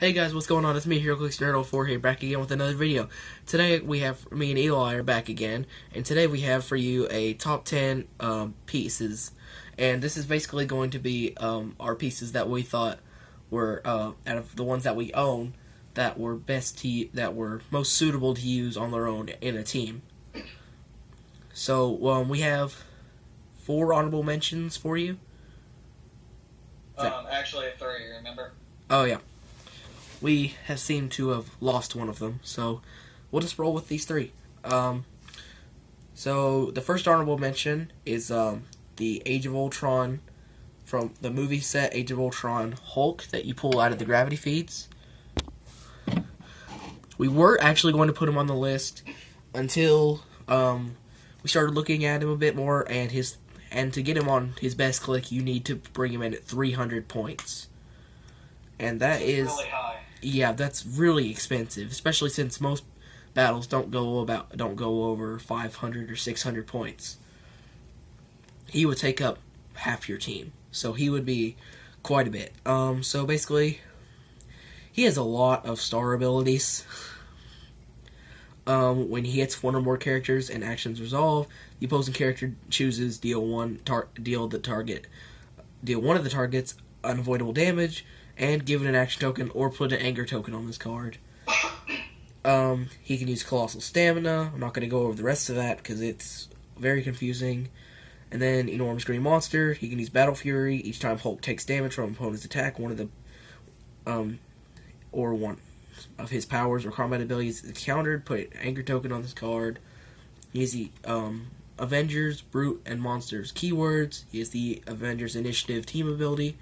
Hey guys, what's going on? It's me, Heroclix Nerd 04 here, back again with another video. Today we have, me and Eli are back again, and today we have for you a top 10 pieces. And this is basically going to be our pieces that we thought were, out of the ones that we own, that were that were most suitable to use on their own in a team. So, we have 4 honorable mentions for you. Actually 3, remember? Oh, yeah. We have seemed to have lost one of them, so we'll just roll with these 3. So the first honorable mention is the Age of Ultron, from the movie set Age of Ultron Hulk that you pull out of the gravity feeds. We were actually going to put him on the list until we started looking at him a bit more, and to get him on his best click, you need to bring him in at 300 points. And that is really high. Yeah, that's really expensive, especially since most battles don't go over 500 or 600 points. He would take up half your team, so he would be quite a bit. So basically, he has a lot of star abilities. When he hits one or more characters and actions resolve, the opposing character chooses deal one of the targets unavoidable damage, and give it an action token or put an anger token on this card. He can use Colossal Stamina. I'm not going to go over the rest of that because it's very confusing. And then Enormous Green Monster. He can use Battle Fury. Each time Hulk takes damage from an opponent's attack, one of his powers or combat abilities is countered. Put an anger token on this card. He has the Avengers, Brute, and Monsters keywords. He has the Avengers Initiative team ability.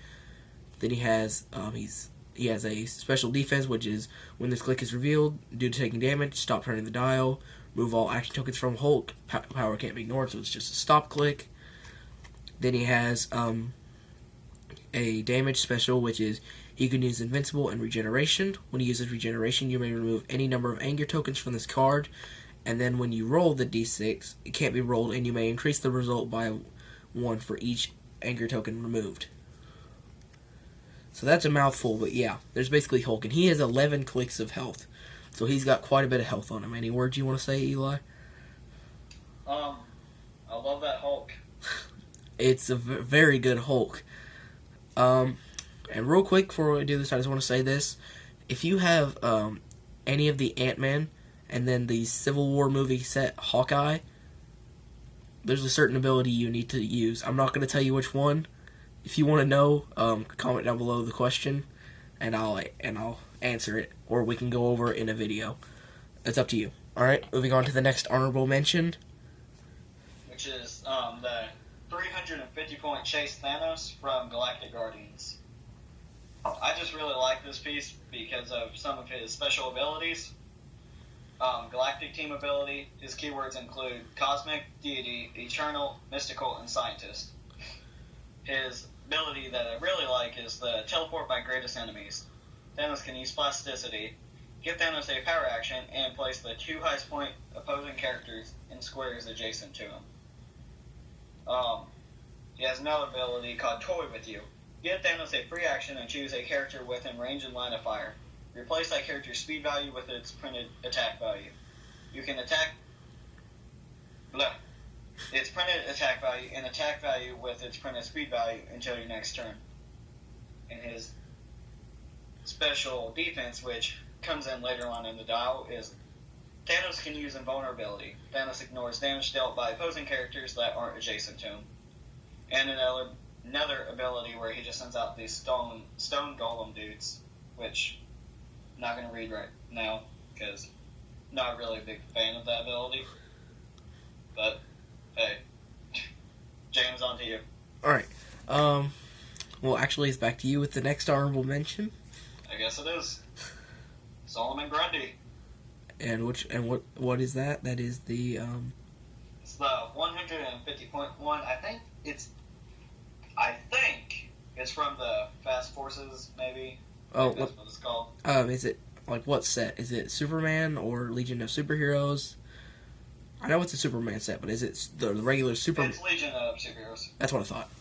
Then he has a special defense, which is when this click is revealed, due to taking damage, stop turning the dial, move all action tokens from Hulk, power can't be ignored, so it's just a stop click. Then he has a damage special, which is he can use Invincible and Regeneration. When he uses Regeneration, you may remove any number of anger tokens from this card, and then when you roll the d6, it can't be rolled, and you may increase the result by 1 for each anger token removed. So that's a mouthful, but yeah, there's basically Hulk, and he has 11 clicks of health, so he's got quite a bit of health on him. Any words you want to say, Eli? I love that Hulk. It's a very good Hulk. And real quick before we do this, I just want to say this. If you have any of the Ant-Man and then the Civil War movie set Hawkeye, there's a certain ability you need to use. I'm not going to tell you which one. If you want to know, comment down below the question, and I'll answer it, or we can go over it in a video. It's up to you. All right, moving on to the next honorable mention, which is the 350-point Chase Thanos from Galactic Guardians. I just really like this piece because of some of his special abilities. Galactic team ability. His keywords include Cosmic, Deity, Eternal, Mystical, and Scientist. His ability that I really like is the Teleport by Greatest Enemies. Thanos can use Plasticity, give Thanos a power action, and place the 2 highest point opposing characters in squares adjacent to him. He has another ability called Toy With You. Give Thanos a free action and choose a character within range and line of fire. Replace that character's speed value with its printed attack value. You can its printed attack value and attack value with its printed speed value until your next turn. And his special defense, which comes in later on in the dial, is Thanos can use Invulnerability. Thanos ignores damage dealt by opposing characters that aren't adjacent to him. And another ability where he just sends out these stone golem dudes, which I'm not going to read right now because I'm not really a big fan of that ability. But hey, James, on to you. Alright. Well, actually, it's back to you with the next honorable mention. I guess it is. Solomon Grundy. And what is that? That is the, It's the 150-point one. I think it's from the Fast Forces, maybe. Oh, that's what it's called. Is it, like, what set? Is it Superman or Legion of Superheroes? I know it's a Superman set, but is it the regular Superman? It's Legion of Superheroes. That's what I thought.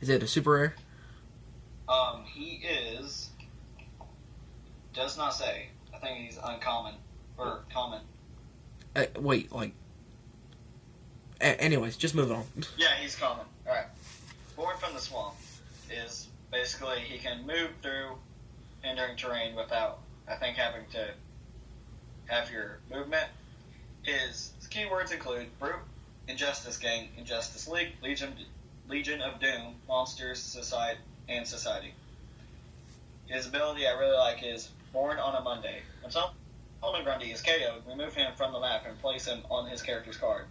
Is it a super rare? He is does not say. I think he's uncommon. Or common. Wait, like... anyways, just move on. Yeah, he's common. Alright. Born from the Swamp is basically he can move through hindering terrain without, I think, having to have your movement. His keywords include Brute, Injustice Gang, Injustice League, Legion of Doom, Monsters, Society, and Society. His ability I really like is Born on a Monday. When Solomon Grundy is KO'd, remove him from the map and place him on his character's card.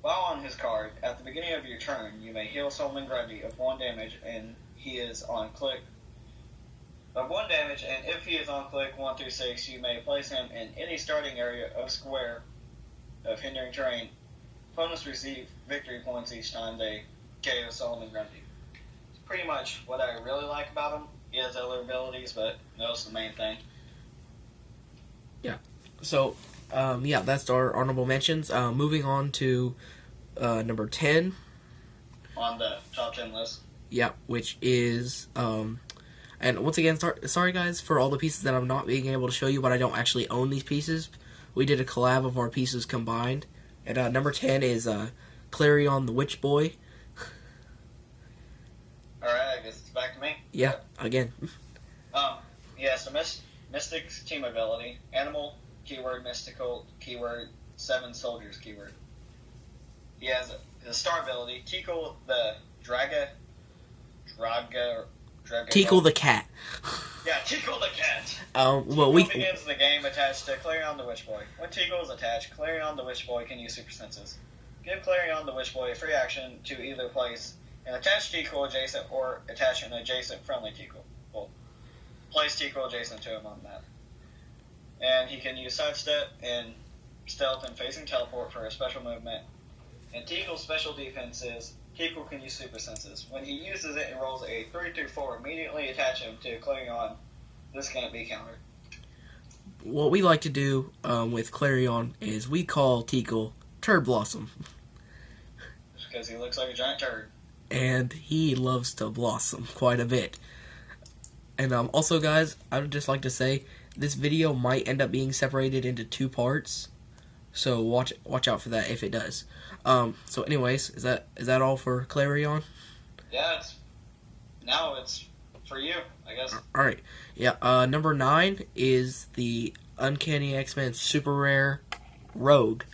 While on his card, at the beginning of your turn, you may heal Solomon Grundy of 1 damage, and he is on click of 1 damage, and if he is on click 1 through 6, you may place him in any starting area of square of hindering terrain. Opponents receive victory points each time they KO Solomon Grundy. It's pretty much what I really like about him. He has other abilities, but that's the main thing. Yeah. So, yeah, that's our honorable mentions. Moving on to number 10. On the top 10 list. Yeah, which is... and once again, sorry guys for all the pieces that I'm not being able to show you, but I don't actually own these pieces. We did a collab of our pieces combined. And number 10 is Clarion the Witch Boy. Alright, I guess it's back to me. Yeah, again. Yeah, so Mystic's team ability, Animal, keyword Mystical, keyword 7 Soldiers, keyword. He has his star ability, Tickle the Draga. Tickle the Cat. Yeah, Tickle the Cat. Well, we begins the game attached to Clarion the Witch Boy. When Tickle is attached, Clarion the Witch Boy can use super senses. Give Clarion the Witch Boy a free action to either place an attached Tickle adjacent or attach an adjacent friendly Tickle. Well, place Tickle adjacent to him on the map. And he can use sidestep and stealth and facing teleport for a special movement. And Tickle's special defense is Tickle can use super senses. When he uses it and rolls a 3-4, immediately attach him to Clarion. This can't be countered. What we like to do with Clarion is we call Tickle Turd Blossom. Because he looks like a giant turd. And he loves to blossom quite a bit. And also, guys, I would just like to say this video might end up being separated into 2 parts, so watch out for that if it does. So, anyways, is that all for Clarion? Yeah, now it's for you, I guess. All right, yeah. Number 9 is the Uncanny X-Men Super Rare Rogue.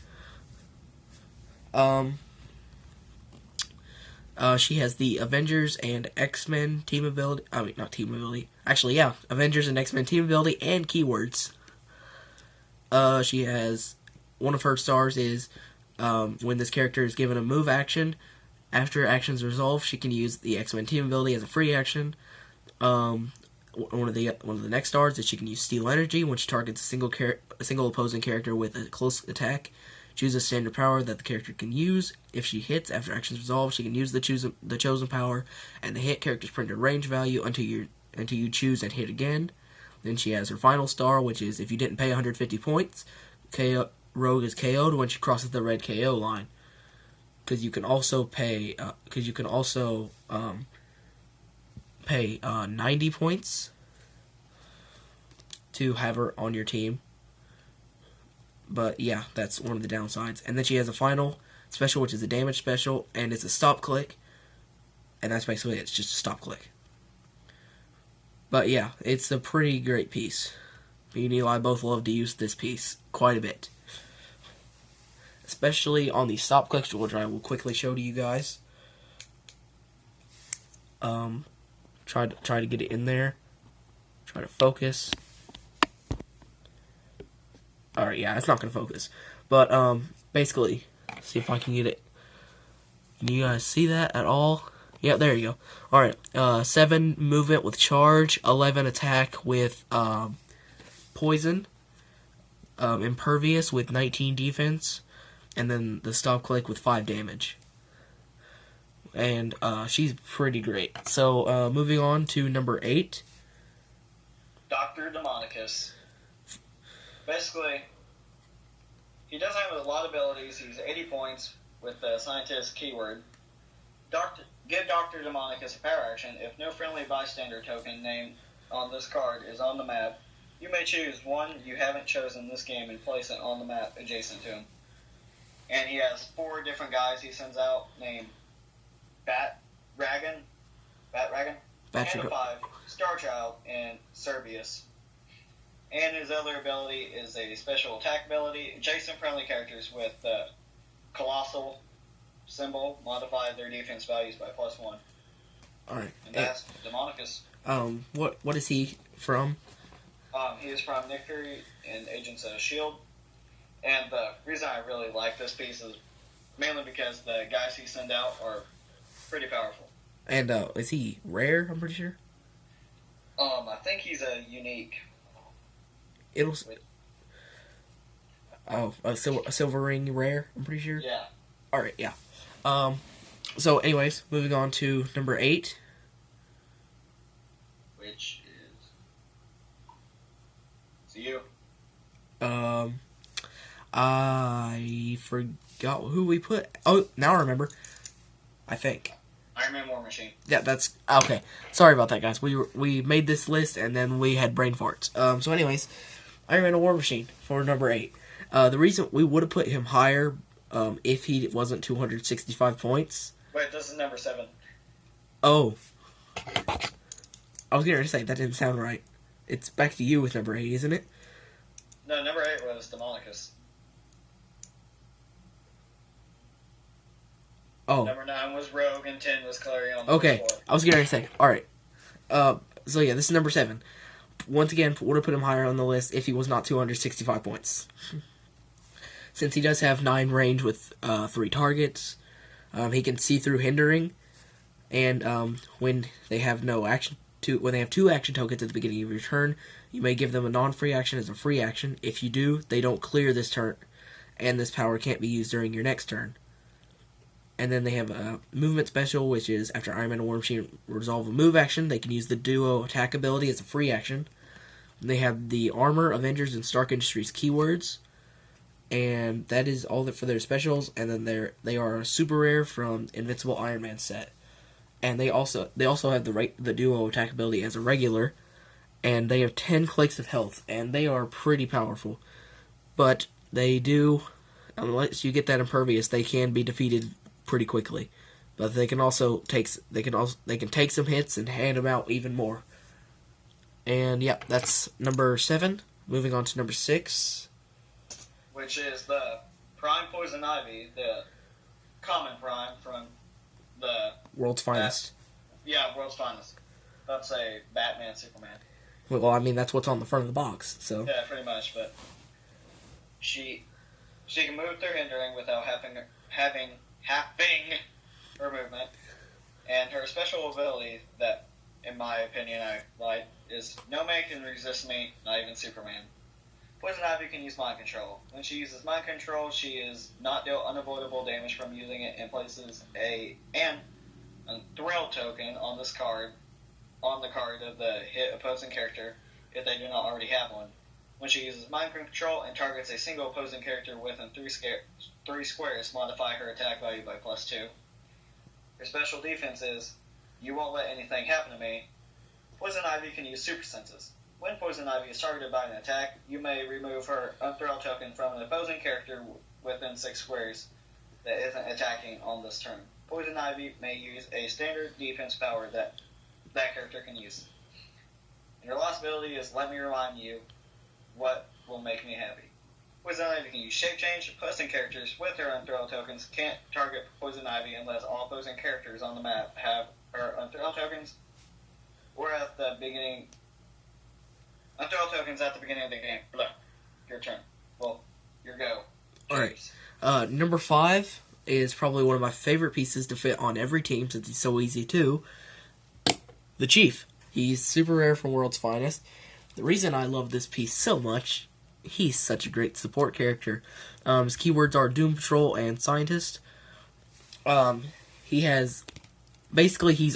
She has the Avengers and X-Men team ability. I mean, not team ability. Actually, yeah. Avengers and X-Men team ability and keywords. She has... One of her stars is when this character is given a move action. After action's resolved, she can use the X-Men team ability as a free action. One of the next stars is she can use Steal Energy when she targets a single opposing character with a close attack. Choose a standard power that the character can use. If she hits after action's resolved, she can use the chosen power and the hit character's printed range value until you choose and hit again. Then she has her final star, which is if you didn't pay 150 points, Rogue is KO'd when she crosses the red KO line. Because you can also pay 90 points to have her on your team. But yeah, that's one of the downsides. And then she has a final special, which is a damage special, and it's a stop click. And that's basically it. It's just a stop click. But yeah, it's a pretty great piece. Me and Eli both love to use this piece quite a bit. Especially on the stop clicks, which I will quickly show to you guys. Try to get it in there. Try to focus. Alright, yeah, it's not going to focus. But, basically, see if I can get it. Can you guys see that at all? Yeah, there you go. Alright, 7 movement with charge, 11 attack with, poison, impervious with 19 defense, and then the stop click with 5 damage. And, she's pretty great. So, moving on to number 8. Dr. Demonicus. Basically, he does have a lot of abilities. He's 80 points with the scientist keyword. Give Dr. Demonicus a power action. If no friendly bystander token named on this card is on the map, You may choose one you haven't chosen this game and place it on the map adjacent to him. And he has 4 different guys he sends out named Bat-Ragan, Panda 5, Star Child, and Cerberus. And his other ability is a special attack ability. Adjacent friendly characters with the Colossal symbol modify their defense values by +1. Alright. And that's Demonicus. What is he from? He is from Nick Fury and Agents of S.H.I.E.L.D. And the reason I really like this piece is mainly because the guys he send out are pretty powerful. And is he rare, I'm pretty sure? I think he's a unique. A silver ring rare, I'm pretty sure? Yeah. Alright, yeah. So anyways, moving on to number 8. Which is you. I forgot who we put. Oh, now I remember. I think. Iron Man War Machine. Yeah, that's okay. Sorry about that, guys. We made this list and then we had brain farts. So anyways, Iron Man War Machine for number 8. The reason we would have put him higher, if he wasn't 265 points. Wait, this is number 7. Oh. I was going to say that didn't sound right. It's back to you with number 8, isn't it? No, number 8 was Demonicus. Oh. Number 9 was Rogue, and 10 was Clarion. Okay, I was going to say. Alright. So yeah, this is number 7. Once again, would have put him higher on the list if he was not 265 points. Since he does have 9 range with 3 targets, he can see through hindering, and when they have when they have 2 action tokens at the beginning of your turn, you may give them a non-free action as a free action. If you do, they don't clear this turn, and this power can't be used during your next turn. And then they have a movement special, which is after Iron Man and War Machine resolve a move action, they can use the duo attack ability as a free action. They have the Armor, Avengers, and Stark Industries keywords, and that is all for their specials. And then they are super rare from Invincible Iron Man set, and they also have the duo attack ability as a regular, and they have 10 clicks of health, and they are pretty powerful. But they do, unless you get that impervious, they can be defeated pretty quickly. But they can take some hits and hand them out even more. And yeah, that's number 7. Moving on to number 6, which is the Prime Poison Ivy, the common Prime from the World's Finest. World's Finest. Let's say Batman, Superman. Well, I mean that's what's on the front of the box. So yeah, pretty much. But she can move through hindering without having her movement, and her special ability that, in my opinion, I like is no man can resist me, not even Superman. Poison Ivy can use mind control. When she uses mind control, she is not dealt unavoidable damage from using it, and places a thrill token on the card of the hit opposing character if they do not already have one. When she uses mind control and targets a single opposing character within 3 squares, modify her attack value by +2. Her special defense is, you won't let anything happen to me. Poison Ivy can use super senses. When Poison Ivy is targeted by an attack, you may remove her Unthrow token from an opposing character within 6 squares that isn't attacking on this turn. Poison Ivy may use a standard defense power that character can use. And her last ability is Let Me Remind You What Will Make Me Happy. Poison Ivy can use Shape Change. Opposing characters with her Unthrow tokens can't target Poison Ivy unless all opposing characters on the map have her Unthrow tokens, or at the beginning. Unthrow tokens at the beginning of the game. Blah. Your turn. Well, your go. Alright. Number 5 is probably one of my favorite pieces to fit on every team since he's so easy too. The Chief. He's super rare from World's Finest. The reason I love this piece so much, he's such a great support character. His keywords are Doom Patrol and Scientist. He's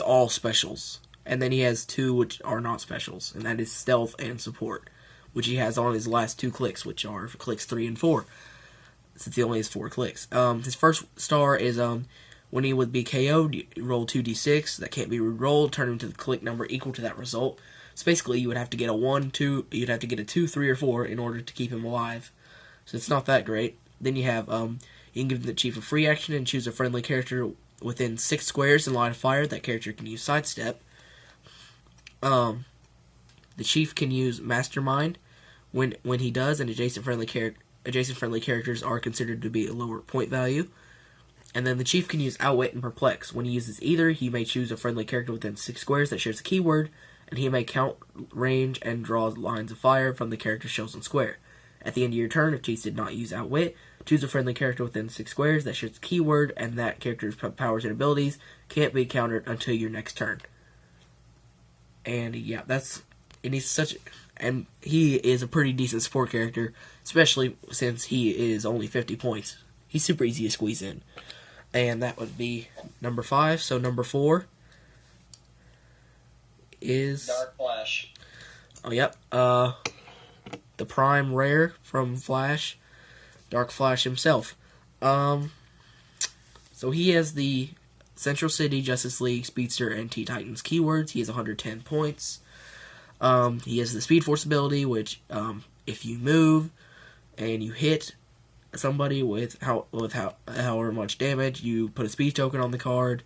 all specials. And then he has 2 which are not specials, and that is Stealth and Support, which he has on his last 2 clicks, which are clicks 3 and 4, since he only has 4 clicks. His first star is when he would be KO'd, you roll 2d6, that can't be re-rolled, turn him to the click number equal to that result. So basically, you would have to get a 1, 2, you'd have to get a 2, 3, or 4 in order to keep him alive. So it's not that great. Then you have, you can give the chief a free action and choose a friendly character within 6 squares in line of fire. That character can use sidestep. The chief can use mastermind when he does, and adjacent friendly characters are considered to be a lower point value. And then the chief can use outwit and perplex. When he uses either, he may choose a friendly character within 6 squares that shares a keyword, and he may count range and draw lines of fire from the character's chosen square. At the end of your turn, if chief did not use outwit, choose a friendly character within 6 squares that shares a keyword, and that character's powers and abilities can't be countered until your next turn. And yeah, and he is a pretty decent support character, especially since he is only 50 points. He's super easy to squeeze in. And that would be number 5. So number 4 is Dark Flash. Oh, yep. The prime rare from Flash, Dark Flash himself. So he has the Central City, Justice League, Speedster, and T-Titans keywords. He has 110 points. He has the Speed Force ability, which if you move and you hit somebody with however much damage, you put a speed token on the card.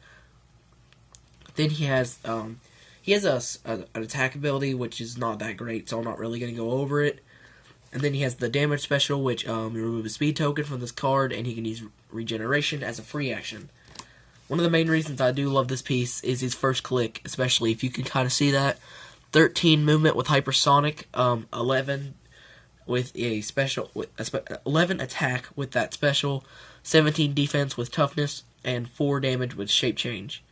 Then he has an attack ability, which is not that great, so I'm not really going to go over it. And then he has the damage special, which you remove a speed token from this card, and he can use regeneration as a free action. One of the main reasons I do love this piece is his first click, especially if you can kind of see that. 13 movement with hypersonic, 11 with a special, 11 attack with that special, 17 defense with toughness, and 4 damage with shape change.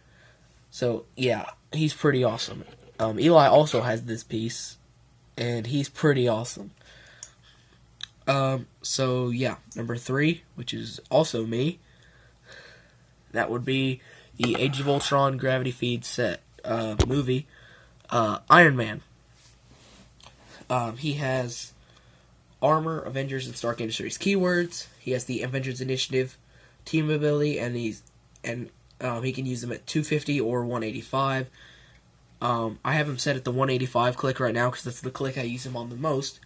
So yeah, he's pretty awesome. Eli also has this piece, and he's pretty awesome. So yeah, number 3, which is also me, that would be the Age of Ultron Gravity Feed set movie, Iron Man. He has Armor, Avengers, and Stark Industries keywords. He has the Avengers Initiative team ability, and he can use them at 250 or 185. I have him set at the 185 click right now because that's the click I use him on the most.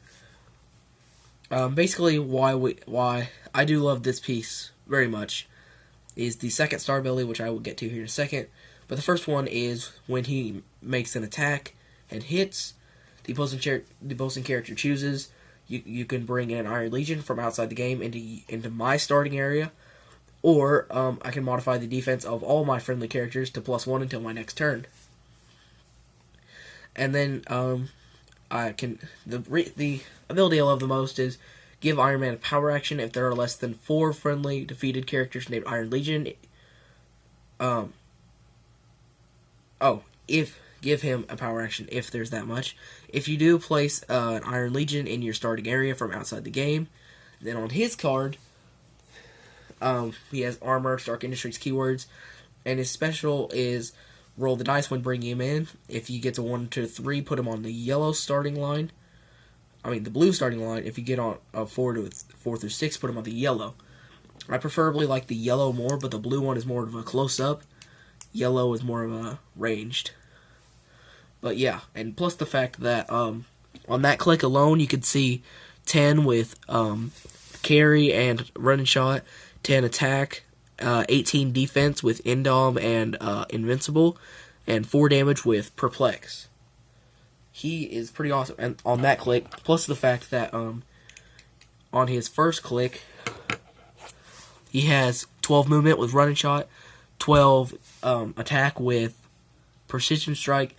Basically, why I do love this piece very much is the second star ability, which I will get to here in a second. But the first one is when he makes an attack and hits, the opposing character chooses. You can bring in an Iron Legion from outside the game into my starting area, or I can modify the defense of all my friendly characters to +1 until my next turn. And then I can the ability I love the most is give Iron Man a power action if there are less than 4 friendly defeated characters named Iron Legion. Give him a power action if there's that much. If you do place an Iron Legion in your starting area from outside the game, then on his card, he has Armor, Stark Industries keywords, and his special is roll the dice when bringing him in. If he gets a 1 to 3, put him on the yellow starting line. The blue starting line. If you get on a 4 through 6, put him on the yellow. I preferably like the yellow more, but the blue one is more of a close-up. Yellow is more of a ranged. But yeah, and plus the fact that on that click alone, you could see 10 with carry and running shot, 10 attack, 18 defense with Indom and Invincible, and 4 damage with Perplex. He is pretty awesome. And on that click, plus the fact that on his first click, he has 12 movement with running shot, 12 attack with Precision Strike,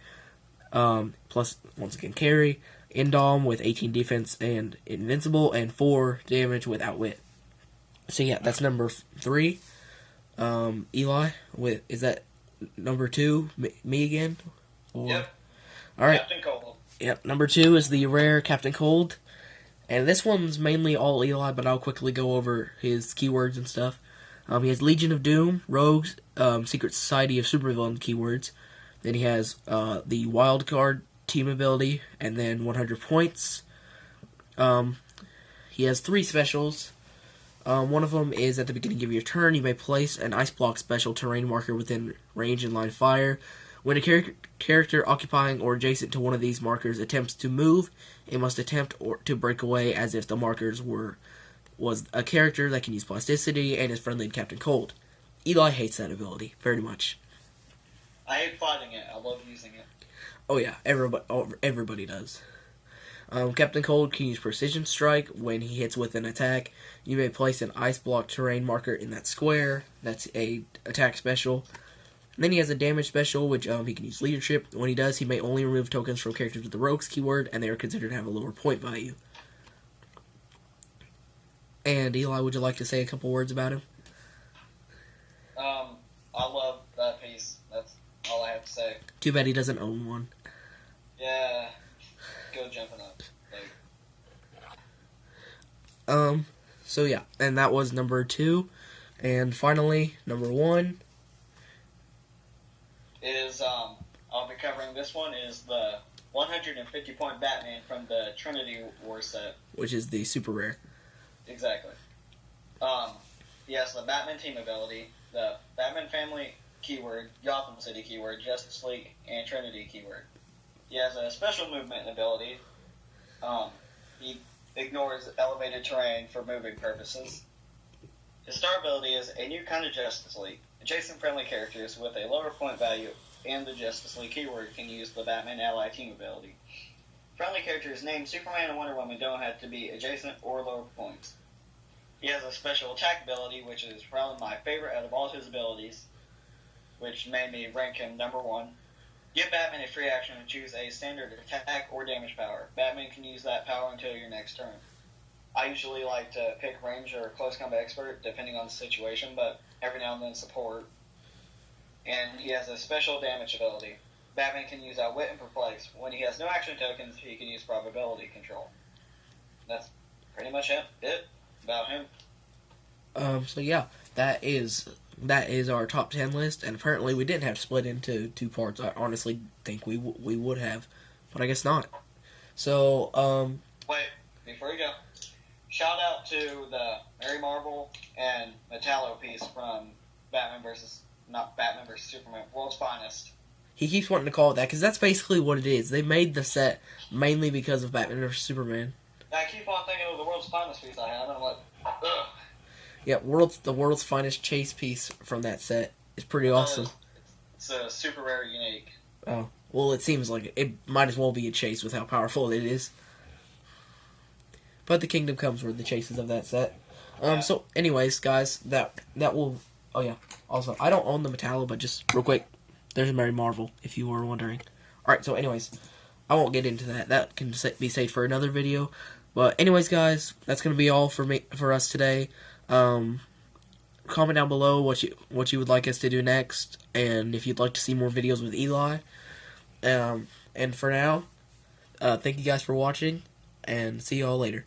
plus, once again, carry, Indom with 18 defense and Invincible, and 4 damage with Outwit. So yeah, that's number 3. Eli, is that number 2, me again? Or? Yep. Alright. Captain Cold. Yep, number 2 is the rare Captain Cold. And this one's mainly all Eli, but I'll quickly go over his keywords and stuff. He has Legion of Doom, Rogues, Secret Society of Supervillain keywords. Then he has the Wild Card team ability, and then 100 points. He has 3 specials. One of them is at the beginning of your turn, you may place an Ice Block special terrain marker within range and line of fire. When a character occupying or adjacent to one of these markers attempts to move, it must attempt to break away as if the markers was a character that can use plasticity and is friendly to Captain Cold. Eli hates that ability very much. I hate fighting it. I love using it. Oh yeah, everybody does. Captain Cold can use Precision Strike when he hits with an attack. You may place an ice block terrain marker in that square. That's a attack special. And then he has a damage special, which he can use Leadership. When he does, he may only remove tokens from characters with the Rogues keyword, and they are considered to have a lower point value. And Eli, would you like to say a couple words about him? I love that piece. That's all I have to say. Too bad he doesn't own one. Yeah, go jumping up. So yeah, and that was number 2. And finally, number 1 is, I'll be covering this one, is the 150 point Batman from the Trinity War set. Which is the super rare. Exactly. He has the Batman team ability, the Batman family keyword, Gotham City keyword, Justice League, and Trinity keyword. He has a special movement ability. He ignores elevated terrain for moving purposes. His star ability is a new kind of Justice League. Adjacent friendly characters with a lower point value and the Justice League keyword can use the Batman Ally team ability. Friendly characters named Superman and Wonder Woman don't have to be adjacent or lower points. He has a special attack ability, which is probably my favorite out of all his abilities, which made me rank him number 1. Give Batman a free action to choose a standard attack or damage power. Batman can use that power until your next turn. I usually like to pick range or close combat expert, depending on the situation, but every now and then support. And he has a special damage ability. Batman can use Outwit and Perplex. When he has no action tokens, he can use probability control. That's pretty much it about him. So yeah, that is our top 10 list, and apparently we didn't have to split into 2 parts. I honestly think we would have, but I guess not. So, Wait, before you go, shout out to the Mary Marvel and Metallo piece from not Batman vs. Superman, World's Finest. He keeps wanting to call it that, because that's basically what it is. They made the set mainly because of Batman vs. Superman. I keep on thinking of the World's Finest piece I have, and I'm like, ugh. Yeah, the world's finest chase piece from that set is pretty awesome. It's a super rare unique. Oh, well, it seems like it might as well be a chase with how powerful it is. But the kingdom comes with the chases of that set. Yeah. So, anyways, guys, that will... Oh, yeah. Also, I don't own the Metallo, but just real quick, there's a Mary Marvel, if you were wondering. Alright, so anyways, I won't get into that. That can be saved for another video. But anyways, guys, that's going to be all for us today. Comment down below what you would like us to do next, and if you'd like to see more videos with Eli. And for now, thank you guys for watching, and see y'all later.